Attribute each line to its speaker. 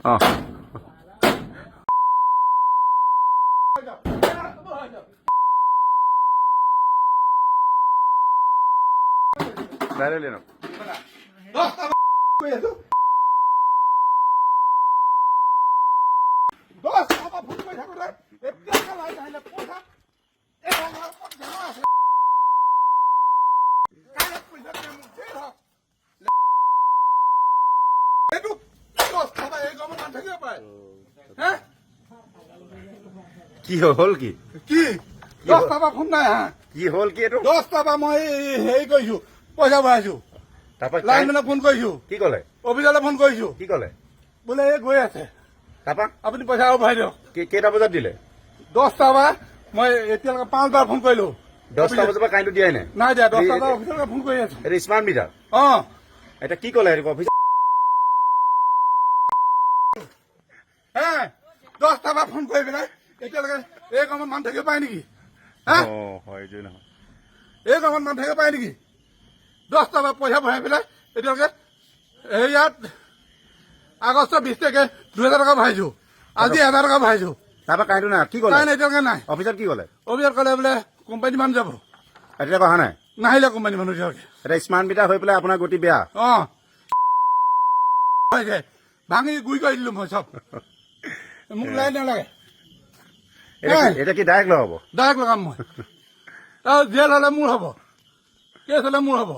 Speaker 1: অ direct লওক কি হ'ল কি
Speaker 2: কি 10টা পৰা ফোন নাই হা
Speaker 1: কি হ'ল কি এইটো
Speaker 2: 10টা পৰা মই হেৰি কৰিছো পইচা ভৰাইছো
Speaker 1: তাৰপৰা
Speaker 2: লাইনমেনক ফোন কৰিছো
Speaker 1: কি ক'লে
Speaker 2: অফিচাৰলৈ ফোন কৰিছো
Speaker 1: কি ক'লে
Speaker 2: বোলে এই গৈ আছে
Speaker 1: তাৰপৰা
Speaker 2: আপুনি পইচা আৰু ভৰাই দিয়ক
Speaker 1: কেইটা বজাত দিলে
Speaker 2: 10টা পৰা মই এতিয়ালৈকে 5বাৰ ফোন কৰিলো
Speaker 1: 10টা বজাৰ পৰা কাৰেণ্টটো দিয়াই
Speaker 2: নাই দিয়া 10টা পৰা অফিচাৰলৈ ফোন কৰি আছো
Speaker 1: এইটো স্মাৰ্ট মিটাৰ
Speaker 2: অ
Speaker 1: এতিয়া কি ক'লে এইটো অফিচ
Speaker 2: হে 10টা পৰা ফোন কৰি পেলাই এতিয়ালৈকে এই কামত মানুহ থাকিব পাৰে নেকি হা
Speaker 1: হয় যে নহয়
Speaker 2: এই কামত মানুহ থাকিব পাৰে নেকি 10টা পৰা পইচা ভৰাই পেলাই এতিয়ালৈকে ইয়াত আগষ্ট 20 তাৰিখে 2000 টকা ভৰাইছো আজি 1000 টকা ভৰাইছো
Speaker 1: তাৰপৰা কাৰেণ্টটো নাই কি ক'লে
Speaker 2: নাই এতিয়ালৈকে নাই
Speaker 1: অফিচত কি ক'লে
Speaker 2: অফিচত ক'লে বোলে কোম্পানী মানুহ যাব
Speaker 1: এতিয়ালৈকে অহা নাই
Speaker 2: নাহিলে কোম্পানী মানুহ এতিয়ালৈকে
Speaker 1: এতিয়া স্মাৰ্ট মিটাৰ হৈ পেলাই আপোনাৰ গতি বেয়া
Speaker 2: অ ভাঙি গুৰি কৰি দিলো মই চব মোক লাইন নালাগে
Speaker 1: এতিয়া কি ডাইৰেক্ট লগাব
Speaker 2: ডাইৰেক্ট লগাম মই আৰু জেল হ'লে মোৰ হ'ব কেছ হ'লে মোৰ হ'ব